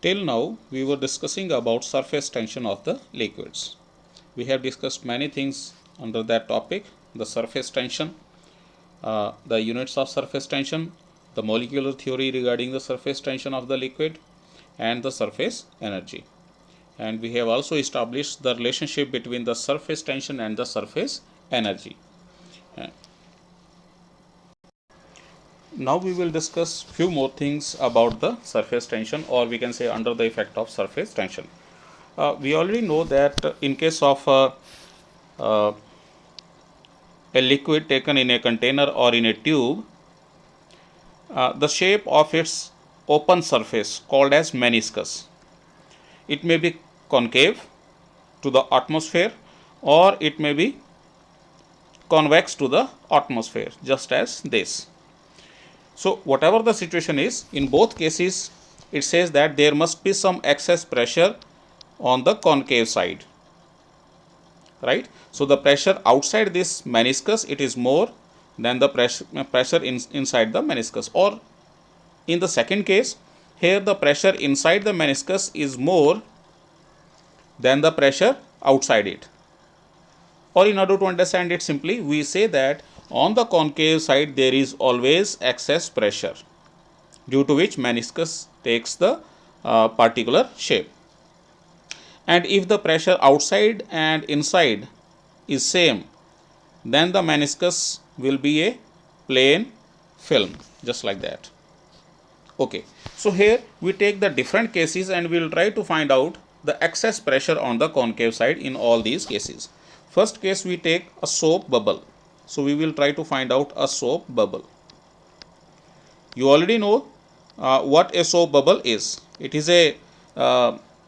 Till now, we were discussing about surface tension of the liquids. We have discussed many things under that topic: the surface tension, the units of surface tension, the molecular theory regarding the surface tension of the liquid, and the surface energy. And we have also established the relationship between the surface tension and the surface energy. Now we will discuss few more things about the surface tension, or we can say under the effect of surface tension. We already know that in case of a liquid taken in a container or in a tube, the shape of its open surface called as meniscus. It may be concave to the atmosphere, or it may be convex to the atmosphere, just as this. So whatever the situation is, in both cases it says that there must be some excess pressure on the concave side, right? So the pressure outside this meniscus, it is more than the pressure inside the meniscus. Or in the second case, here the pressure inside the meniscus is more than the pressure outside it. Or in order to understand it simply, we say that on the concave side there is always excess pressure, due to which meniscus takes the particular shape. And if the pressure outside and inside is same, then the meniscus will be a plain film, just like that. Okay, so here we take the different cases and we will try to find out the excess pressure on the concave side in all these cases. First case, we take a soap bubble. So we will try to find out a soap bubble. You already know what a soap bubble is. It is a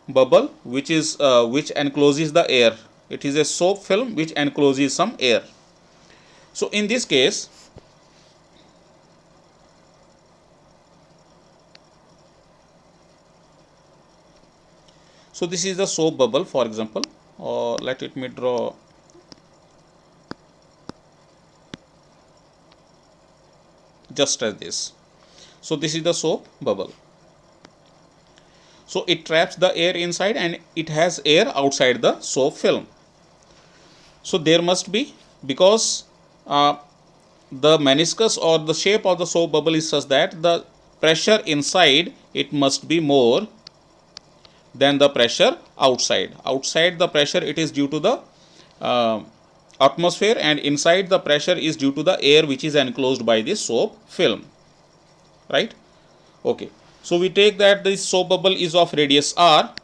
bubble which encloses the air. It is a soap film which encloses some air. So in this case, so this is the soap bubble, for example, or let me draw just as this. So this is the soap bubble. So it traps the air inside and it has air outside the soap film. So there must be, because the meniscus or the shape of the soap bubble is such that the pressure inside it must be more than the pressure outside. Outside the pressure it is due to the atmosphere, and inside the pressure is due to the air which is enclosed by the soap film, right? Okay, so we take that this soap bubble is of radius r,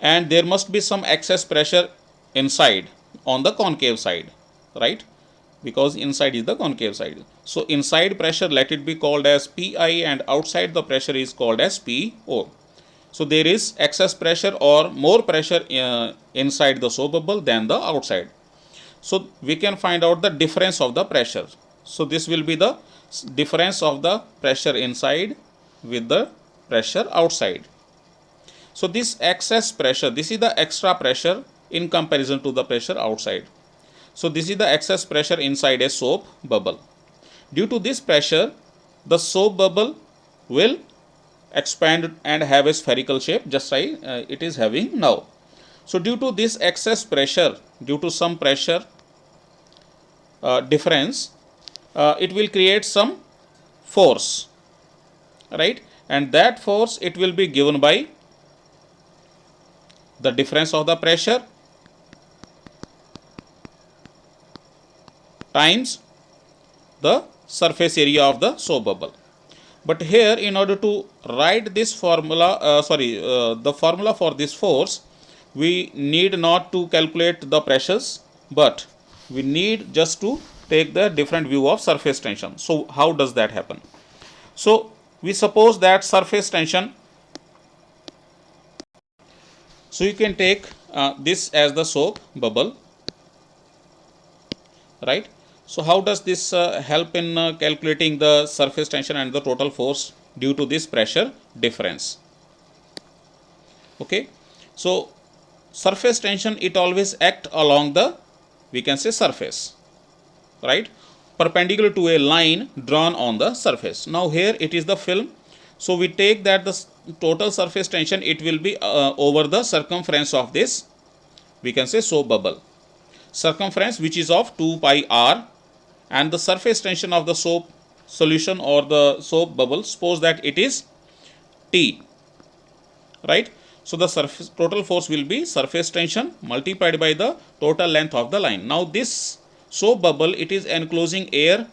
and there must be some excess pressure inside on the concave side, right? Because inside is the concave side. So inside pressure, let it be called as Pi, and outside the pressure is called as Po. So there is excess pressure or more pressure inside the soap bubble than the outside. So we can find out the difference of the pressure. So this will be the difference of the pressure inside with the pressure outside. So this excess pressure, this is the extra pressure in comparison to the pressure outside. So this is the excess pressure inside a soap bubble. Due to this pressure, the soap bubble will expand and have a spherical shape, just like it is having now. So due to this excess pressure, due to some pressure difference, it will create some force, right? And that force, it will be given by the difference of the pressure times the surface area of the soap bubble. But here, in order to write this formula, the formula for this force, we need not to calculate the pressures, but we need just to take the different view of surface tension. So how does that happen? So we suppose that surface tension, so you can take this as the soap bubble, right? So how does this help in calculating the surface tension and the total force due to this pressure difference? Okay, so surface tension, it always act along the, we can say, surface, right, perpendicular to a line drawn on the surface. Now here it is the film. So we take that the total surface tension, it will be over the circumference of this, we can say, soap bubble. Circumference which is of 2 pi r, and the surface tension of the soap solution or the soap bubble, suppose that it is T, right? So the surface total force will be surface tension multiplied by the total length of the line. Now this soap bubble, it is enclosing air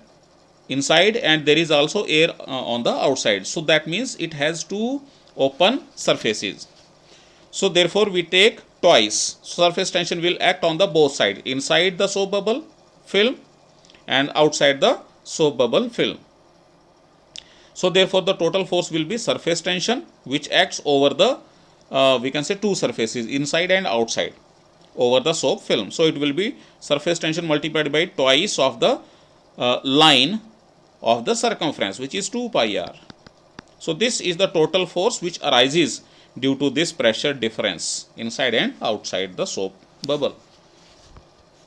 inside and there is also air on the outside. So that means it has two open surfaces. So therefore we take twice. Surface tension will act on the both sides, inside the soap bubble film and outside the soap bubble film. So therefore the total force will be surface tension which acts over the we can say two surfaces, inside and outside, over the soap film. So it will be surface tension multiplied by twice of the line of the circumference, which is 2 pi r. So this is the total force which arises due to this pressure difference inside and outside the soap bubble,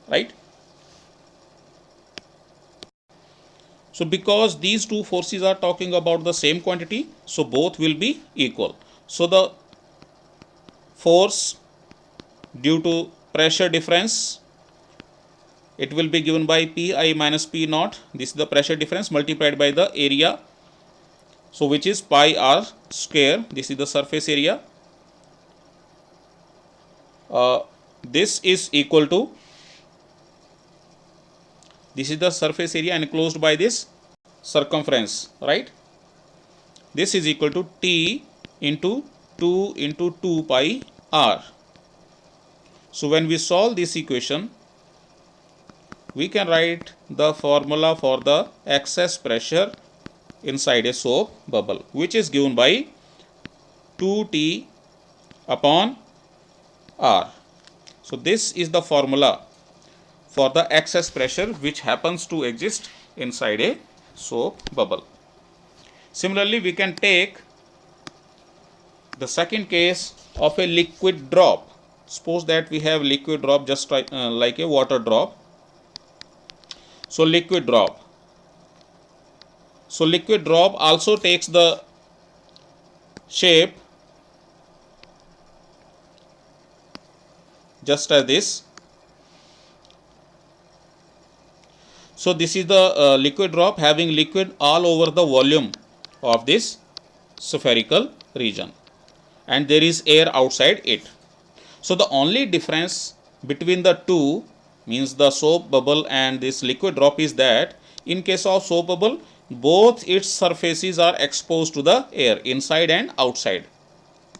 right? So because these two forces are talking about the same quantity, so both will be equal. So the force due to pressure difference, it will be given by Pi minus P naught. This is the pressure difference multiplied by the area, so which is pi r square. This is the surface area. This is equal to, this is the surface area enclosed by this circumference, right? This is equal to T into 2 into 2 pi r. So when we solve this equation, we can write the formula for the excess pressure inside a soap bubble, which is given by 2T upon R. So this is the formula for the excess pressure which happens to exist inside a soap bubble. Similarly, we can take the second case of a liquid drop. Suppose that we have liquid drop just like a water drop. So liquid drop. So liquid drop also takes the shape just as this. So this is the liquid drop having liquid all over the volume of this spherical region, and there is air outside it. So the only difference between the two, means the soap bubble and this liquid drop, is that in case of soap bubble, both its surfaces are exposed to the air, inside and outside,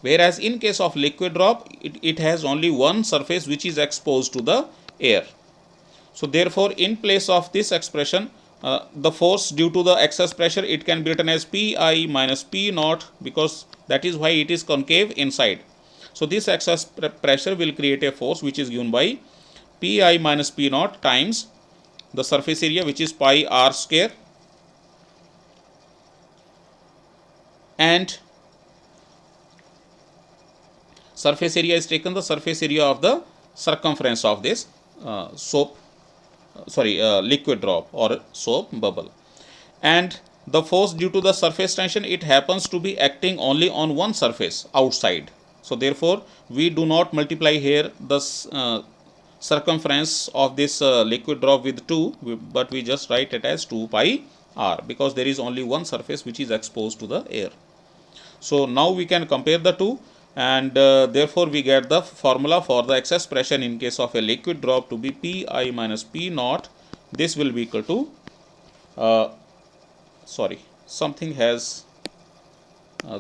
whereas in case of liquid drop, it has only one surface which is exposed to the air. So therefore in place of this expression, the force due to the excess pressure, it can be written as Pi minus P naught, because that is why it is concave inside. So this excess pressure will create a force which is given by Pi minus P naught times the surface area, which is pi r square, and surface area is taken the surface area of the circumference of this liquid drop or soap bubble. And the force due to the surface tension, it happens to be acting only on one surface outside. So therefore we do not multiply here the circumference of this liquid drop with 2, but we just write it as 2 pi r, because there is only one surface which is exposed to the air. So now we can compare the two, and therefore we get the formula for the excess pressure in case of a liquid drop to be Pi minus P naught. This will be equal to something has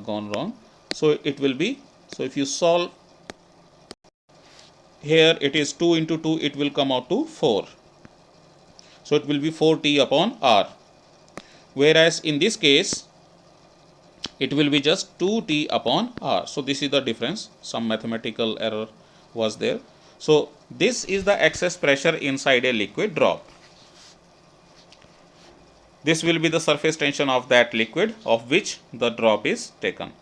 gone wrong. So it will be, so if you solve here, it is 2 into 2, it will come out to 4. So it will be 4T upon R, whereas in this case it will be just 2T upon R. So this is the difference, some mathematical error was there. So this is the excess pressure inside a liquid drop. This will be the surface tension of that liquid of which the drop is taken.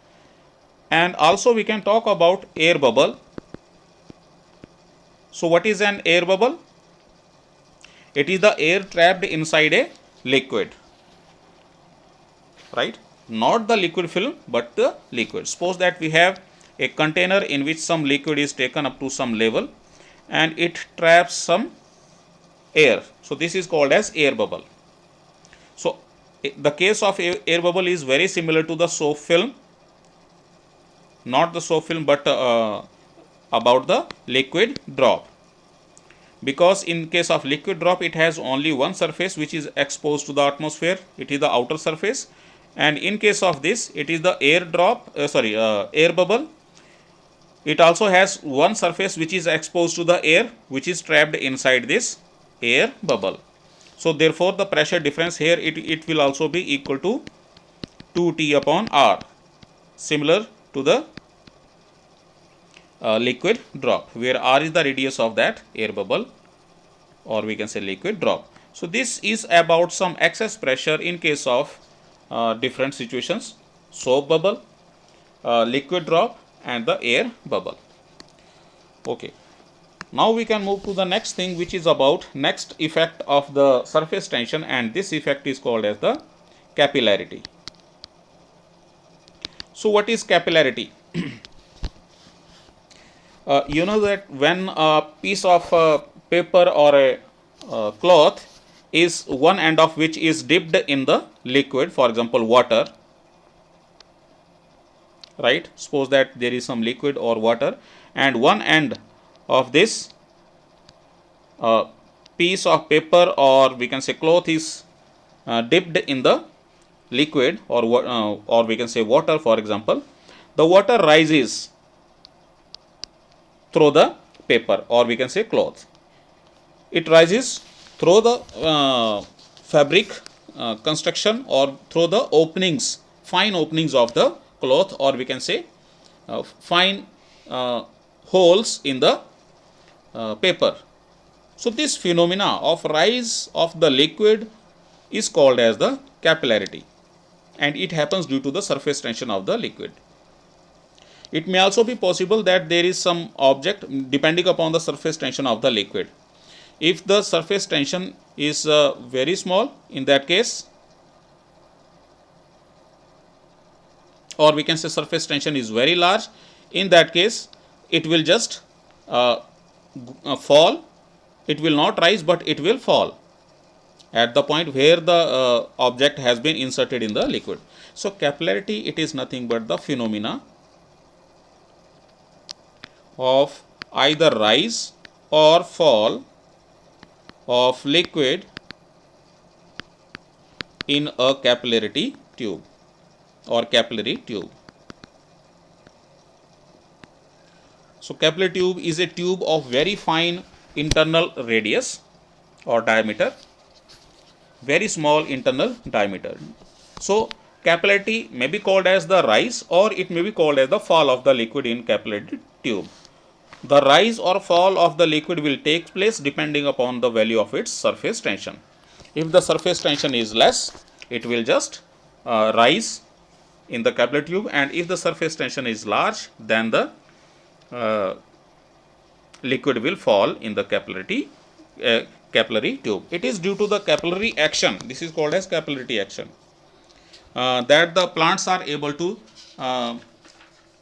And also we can talk about air bubble. So what is an air bubble? It is the air trapped inside a liquid, right? not the liquid film but the liquid. Suppose that we have a container in which some liquid is taken up to some level and it traps some air. So this is called as air bubble. So the case of air bubble is very similar to the soap film, not the soap film but about the liquid drop, because in case of liquid drop it has only one surface which is exposed to the atmosphere, it is the outer surface, and in case of this it is the air drop air bubble, it also has one surface which is exposed to the air which is trapped inside this air bubble. So therefore the pressure difference here it will also be equal to 2T upon R, similar to the liquid drop, where R is the radius of that air bubble, or we can say liquid drop. So this is about some excess pressure in case of different situations: soap bubble, liquid drop, and the air bubble. Okay. Now we can move to the next thing, which is about next effect of the surface tension, and this effect is called as the capillarity. So what is capillarity? You know that when a piece of paper or a cloth is one end of which is dipped in the liquid, for example water, right? Suppose that there is some liquid or water and one end of this piece of paper or we can say cloth is dipped in the liquid or we can say water, for example. The water rises through the paper or we can say cloth. It rises through the fabric construction or through the openings, fine openings of the cloth, or we can say fine holes in the paper. So this phenomena of rise of the liquid is called as the capillarity, and it happens due to the surface tension of the liquid. It may also be possible that there is some object depending upon the surface tension of the liquid. If the surface tension is very small, in that case, or we can say surface tension is very large, in that case it will just fall. It will not rise but it will fall at the point where the object has been inserted in the liquid. So capillarity, it is nothing but the phenomena of either rise or fall of liquid in a capillary tube or capillary tube. So capillary tube is a tube of very fine internal radius or diameter, very small internal diameter. So capillarity may be called as the rise or it may be called as the fall of the liquid in capillary tube. The rise or fall of the liquid will take place depending upon the value of its surface tension. If the surface tension is less, it will just rise in the capillary tube, and if the surface tension is large, then the liquid will fall in the capillary tube. It is due to the capillary action. This is called as capillary action that the plants are able to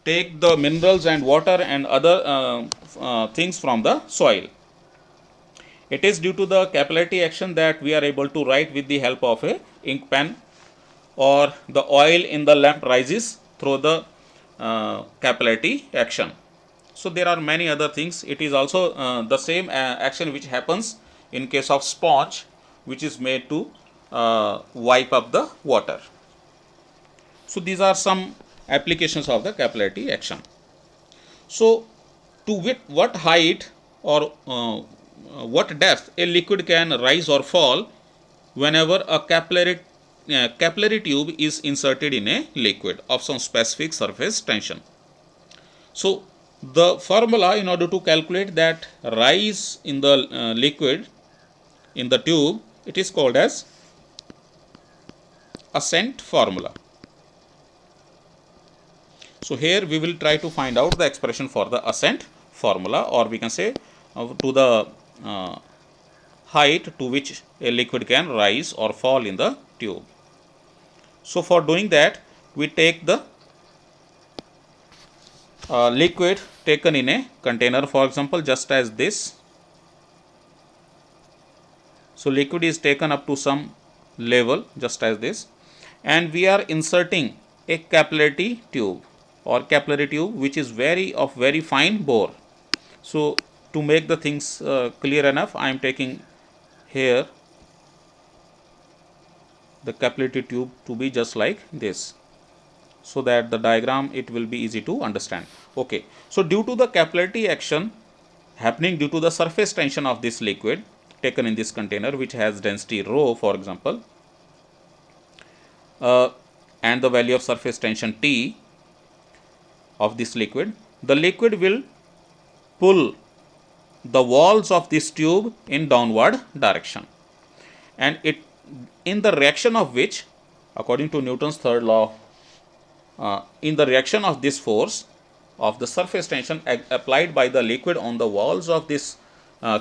take the minerals and water and other things from the soil. It is due to the capillary action that we are able to write with the help of a ink pen, or the oil in the lamp rises through the capillary action. So there are many other things. It is also the same action which happens in case of sponge, which is made to wipe up the water. So these are some applications of the capillary action. So to what height or what depth a liquid can rise or fall whenever a capillary tube is inserted in a liquid of some specific surface tension. So the formula in order to calculate that rise in the liquid in the tube, it is called as ascent formula. So here we will try to find out the expression for the ascent formula, or we can say to the height to which a liquid can rise or fall in the tube. So for doing that, we take the liquid taken in a container, for example, just as this. So, liquid is taken up to some level just as this, and we are inserting a capillary tube or capillary tube which is very fine bore. So, to make the things clear enough, I am taking here the capillary tube to be just like this, so that the diagram it will be easy to understand. Okay. So, due to the capillary action happening due to the surface tension of this liquid taken in this container, which has density rho, for example, and the value of surface tension T of this liquid, the liquid will pull the walls of this tube in downward direction, and it in the reaction of which, according to Newton's third law, in the reaction of this force of the surface tension applied by the liquid on the walls of this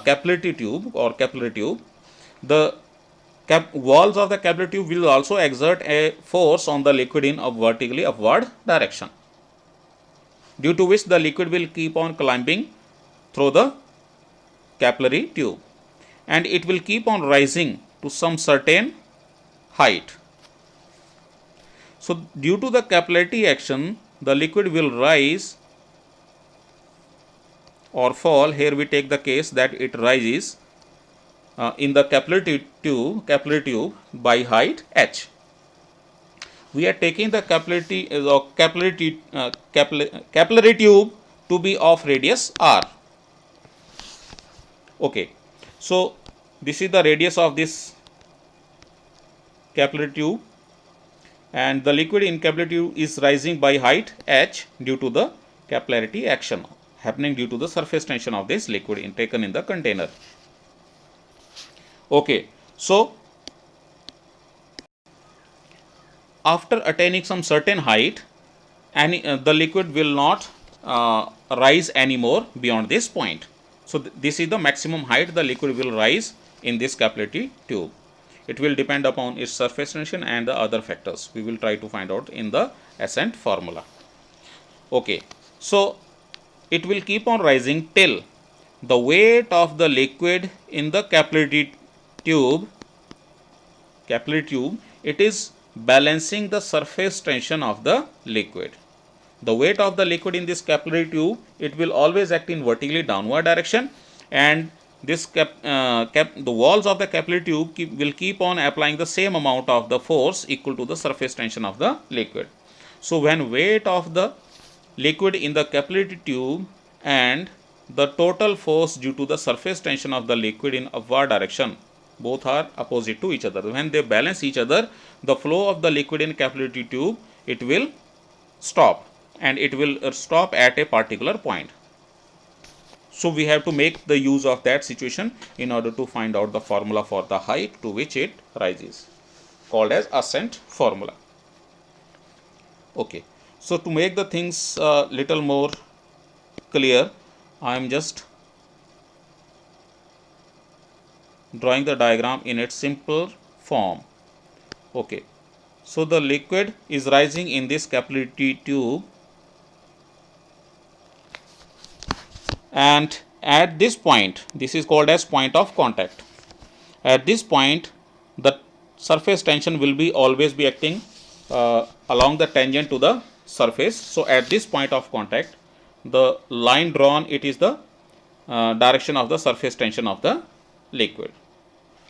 capillary tube or capillary tube, the walls of the capillary tube will also exert a force on the liquid in a vertically upward direction, due to which the liquid will keep on climbing through the capillary tube, and it will keep on rising to some certain height. So, due to the capillary action, the liquid will rise or fall. Here we take the case that it rises in the capillary tube by height h. We are taking the capillary tube to be of radius r. Okay. So, this is the radius of this capillary tube, and the liquid in capillary tube is rising by height h due to the capillary action happening due to the surface tension of this liquid taken in the container. Okay. So, after attaining some certain height, the liquid will not rise anymore beyond this point. So, this is the maximum height the liquid will rise in this capillary tube. It will depend upon its surface tension and the other factors. We will try to find out in the ascent formula. Okay. So, it will keep on rising till the weight of the liquid in the capillary tube, it is balancing the surface tension of the liquid. The weight of the liquid in this capillary tube, it will always act in vertically downward direction, and this the walls of the capillary tube will keep on applying the same amount of the force equal to the surface tension of the liquid. So, when weight of the liquid in the capillary tube and the total force due to the surface tension of the liquid in upward direction, both are opposite to each other. When they balance each other, the flow of the liquid in capillary tube, it will stop, and it will stop at a particular point. So, we have to make the use of that situation in order to find out the formula for the height to which it rises, called as ascent formula. Okay. So, to make the things little more clear, I am just drawing the diagram in its simple form. Okay. So, the liquid is rising in this capillary tube, and at this point, this is called as point of contact. At this point, the surface tension will be always be acting along the tangent to the surface. So, at this point of contact, the line drawn, it is the direction of the surface tension of the liquid,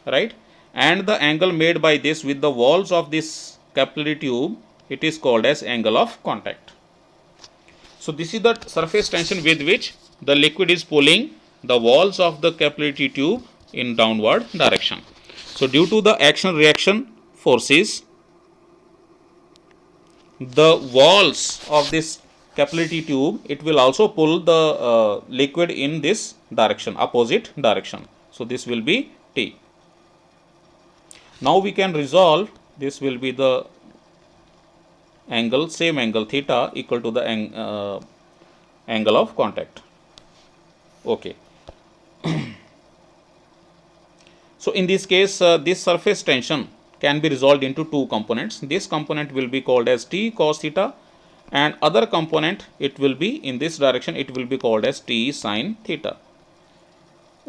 right, and the angle made by this with the walls of this capillary tube, it is called as angle of contact. So, this is the surface tension with which the liquid is pulling the walls of the capillary tube in downward direction. So, due to the action reaction forces, the walls of this capillary tube, it will also pull the liquid in this direction, opposite direction. So, this will be T. Now, we can resolve, this will be the angle, same angle theta equal to the angle of contact. Okay. So, in this case, this surface tension can be resolved into two components. This component will be called as T cos theta, and other component, it will be in this direction, it will be called as T sin theta.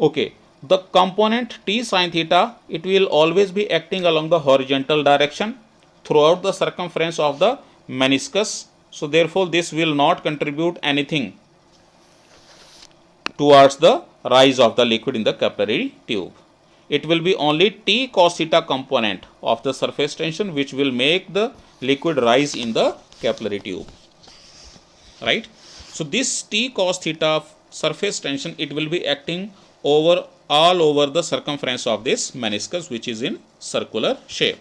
Okay, the component T sin theta, it will always be acting along the horizontal direction throughout the circumference of the meniscus. So therefore this will not contribute anything towards the rise of the liquid in the capillary tube. It will be only T cos theta component of the surface tension which will make the liquid rise in the capillary tube, right? So this T cos theta surface tension, it will be acting all over the circumference of this meniscus, which is in circular shape.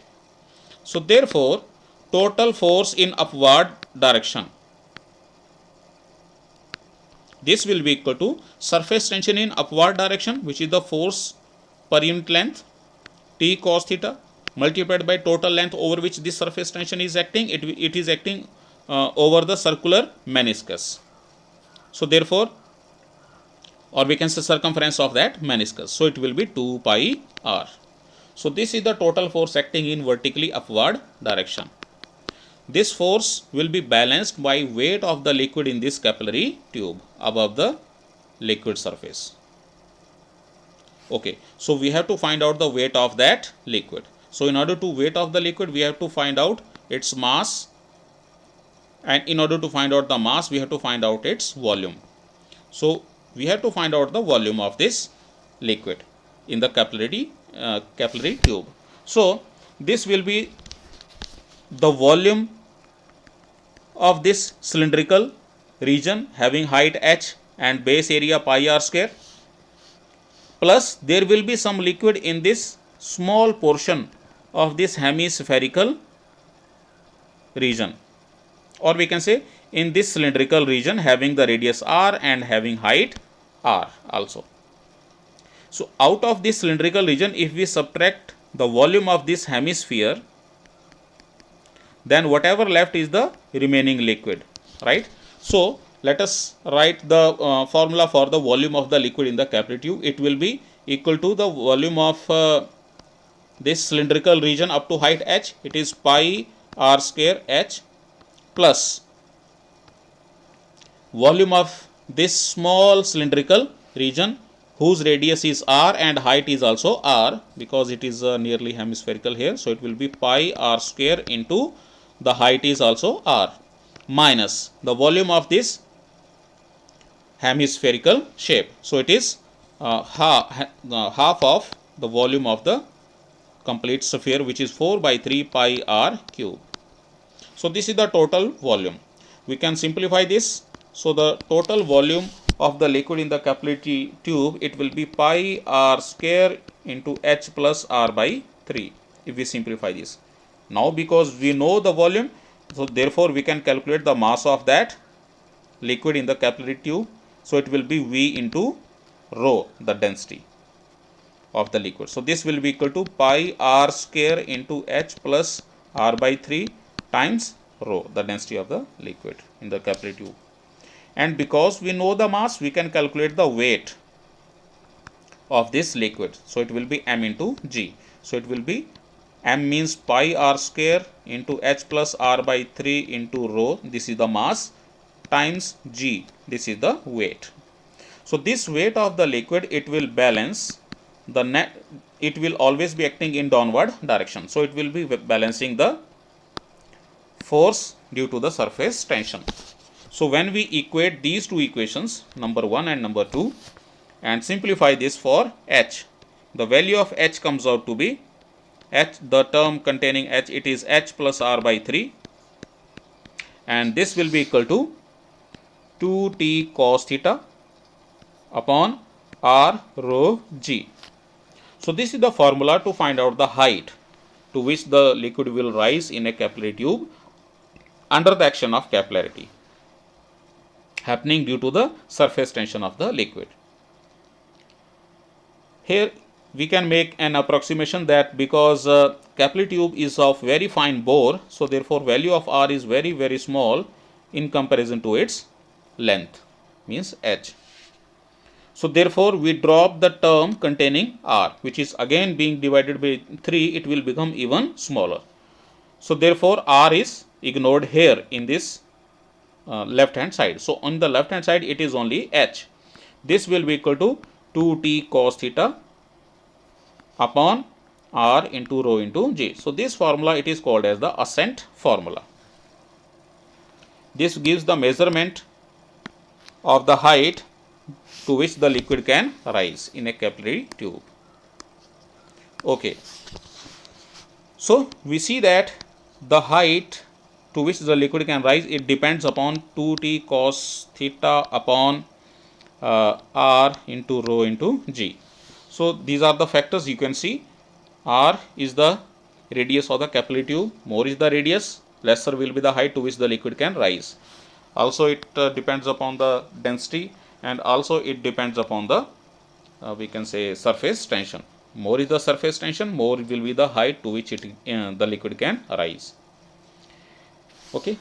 So therefore total force in upward direction, this will be equal to surface tension in upward direction, which is the force per unit length, T cos theta, multiplied by total length over which this surface tension is acting. It is acting over the circular meniscus. So therefore, or we can say circumference of that meniscus. So it will be 2 pi r. So this is the total force acting in vertically upward direction. This force will be balanced by weight of the liquid in this capillary tube above the liquid surface. Okay, so we have to find out the weight of that liquid. So in order to weight of the liquid, we have to find out its mass, and in order to find out the mass, we have to find out its volume. So we have to find out the volume of this liquid in the capillary tube. So this will be the volume of this cylindrical region having height h and base area pi r square, plus there will be some liquid in this small portion of this hemispherical region, or we can say in this cylindrical region having the radius r and having height r also. So out of this cylindrical region, if we subtract the volume of this hemisphere, then whatever left is the remaining liquid, right? So let us write the formula for the volume of the liquid in the capillary tube. It will be equal to the volume of this cylindrical region up to height h, it is pi r square h, plus volume of this small cylindrical region whose radius is r and height is also r, because it is nearly hemispherical here. So it will be pi r square into the height is also r, minus the volume of this hemispherical shape. So it is half of the volume of the complete sphere, which is 4 by 3 pi r cube. So this is the total volume. We can simplify this. So the total volume of the liquid in the capillary tube, it will be pi r square into h plus r by 3 if we simplify this. Now because we know the volume, so therefore we can calculate the mass of that liquid in the capillary tube. So it will be V into rho, the density of the liquid. So this will be equal to pi r square into h plus r by 3 times rho, the density of the liquid in the capillary tube. And because we know the mass, we can calculate the weight of this liquid. So it will be m into g. So it will be m means pi r square into h plus r by 3 into rho, this is the mass, times g, this is the weight. So this weight of the liquid, it will balance the net, it will always be acting in downward direction. So it will be balancing the force due to the surface tension. So when we equate these two equations, number 1 and number 2, and simplify this for h, the value of h comes out to be h, the term containing h, it is h plus r by 3, and this will be equal to 2t cos theta upon r rho g. So this is the formula to find out the height to which the liquid will rise in a capillary tube under the action of capillarity happening due to the surface tension of the liquid. Here we can make an approximation that because capillary tube is of very fine bore, so therefore value of r is very small in comparison to its length, means h. So therefore we drop the term containing r, which is again being divided by 3, it will become even smaller. So therefore r is ignored here in this left hand side. So on the left hand side it is only h. This will be equal to 2t cos theta upon r into rho into g. So this formula it is called as the ascent formula. This gives the measurement of the height to which the liquid can rise in a capillary tube. Okay. So we see that the height to which the liquid can rise, it depends upon 2t cos theta upon r into rho into g. So these are the factors you can see. R is the radius of the capillary tube, more is the radius, lesser will be the height to which the liquid can rise. Also it depends upon the density, and also it depends upon the we can say surface tension. More is the surface tension, more will be the height to which the liquid can rise. Okay.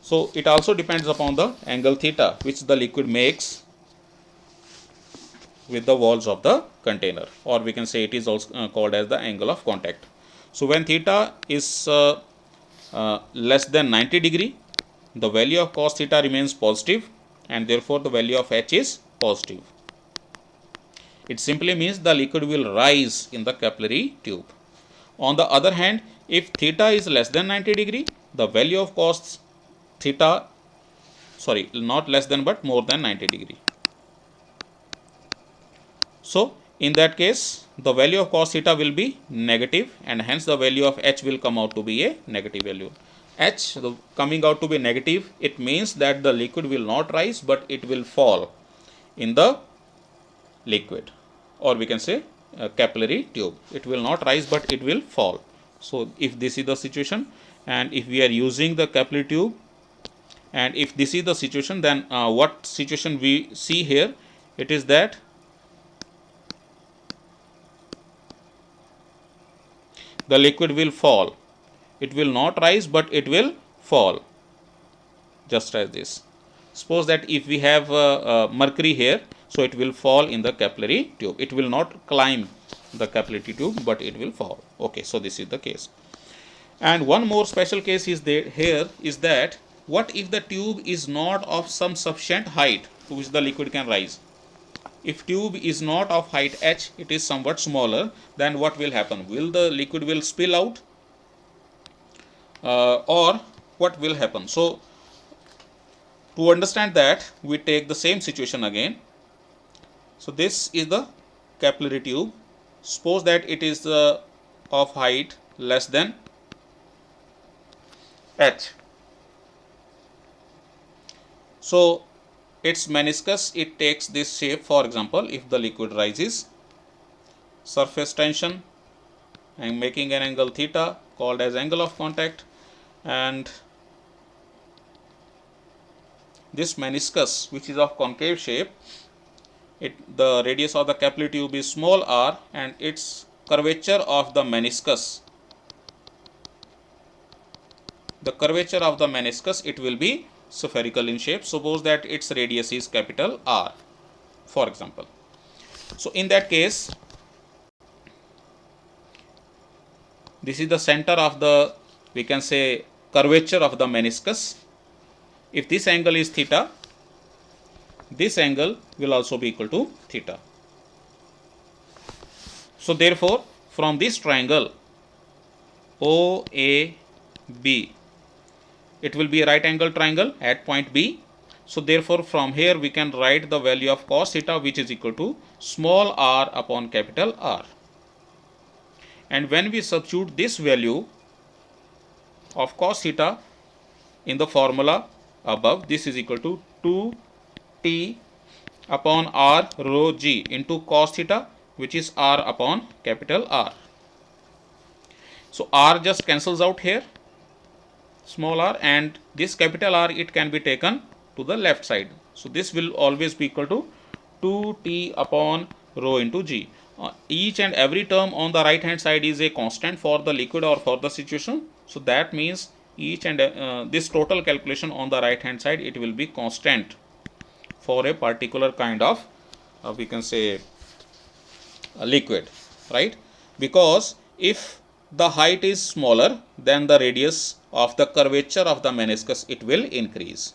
So it also depends upon the angle theta which the liquid makes with the walls of the container, or we can say it is also called as the angle of contact. So when theta is less than 90 degree, the value of cos theta remains positive, and therefore the value of h is positive. It simply means the liquid will rise in the capillary tube. On the other hand, if theta is less than 90 degree, the value of cos theta, sorry, not less than but more than 90 degree. So in that case, the value of cos theta will be negative, and hence the value of h will come out to be a negative value. H coming out to be negative, it means that the liquid will not rise but it will fall in the liquid, or we can say capillary tube. It will not rise but it will fall. So if this is the situation, and if we are using the capillary tube, and if this is the situation, then what situation we see here, it is that the liquid will fall. It will not rise but it will fall, just as this. Suppose that if we have mercury here, so it will fall in the capillary tube. It will not climb the capillary tube but it will fall. Okay, so this is the case. And one more special case is there here, is that what if the tube is not of some sufficient height to which the liquid can rise? If tube is not of height h, it is somewhat smaller, then what will happen? Will the liquid will spill out, or what will happen? So to understand that, we take the same situation again. So this is the capillary tube. Suppose that it is of height less than h. So its meniscus, it takes this shape. For example, if the liquid rises, surface tension, I am making an angle theta called as angle of contact, and this meniscus which is of concave shape, the radius of the capillary tube is small r, and its curvature of the meniscus, it will be spherical in shape. Suppose that its radius is capital R, for example. So in that case, this is the center of the, we can say, curvature of the meniscus. If this angle is theta, this angle will also be equal to theta. So therefore, from this triangle OAB, it will be a right angle triangle at point B. So therefore, from here we can write the value of cos theta, which is equal to small r upon capital R. And when we substitute this value of cos theta in the formula above, this is equal to 2t upon r rho g into cos theta, which is r upon capital R. So r just cancels out here, small r, and this capital R, it can be taken to the left side. So this will always be equal to 2t upon rho into g. Each and every term on the right hand side is a constant for the liquid or for the situation. So that means each and this total calculation on the right hand side, it will be constant for a particular kind of we can say liquid, right? Because if the height is smaller, then the radius of the curvature of the meniscus, it will increase.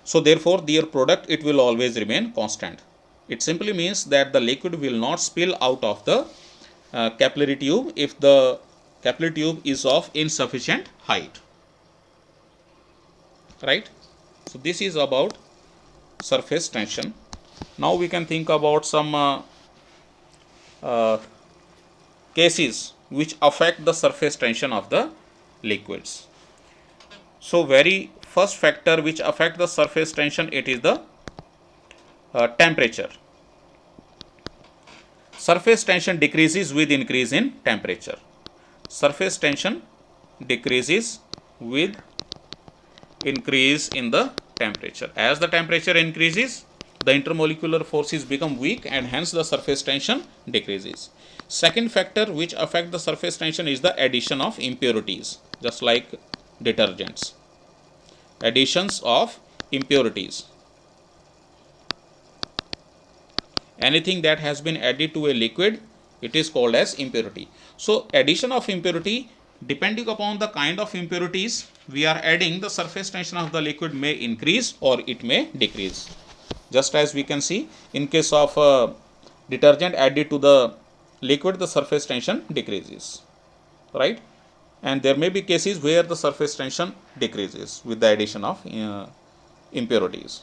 So therefore their product, it will always remain constant. It simply means that the liquid will not spill out of the capillary tube if the capillary tube is of insufficient height, right? So this is about surface tension. Now we can think about some cases which affect the surface tension of the liquids. So very first factor which affect the surface tension, it is the temperature. Surface tension decreases with increase in temperature. Surface tension decreases with increase in the temperature. As the temperature increases, the intermolecular forces become weak and hence the surface tension decreases. Second factor which affect the surface tension is the addition of impurities, just like detergents. Additions of impurities. Anything that has been added to a liquid, it is called as impurity. So addition of impurity, depending upon the kind of impurities we are adding, the surface tension of the liquid may increase or it may decrease. Just as we can see, in case of detergent added to the liquid, the surface tension decreases, right? And there may be cases where the surface tension decreases with the addition of impurities.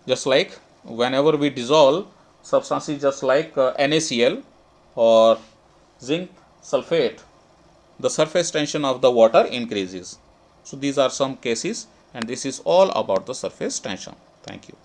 Just like whenever we dissolve substances just like NaCl or zinc sulfate, the surface tension of the water increases. So these are some cases, and this is all about the surface tension. Thank you.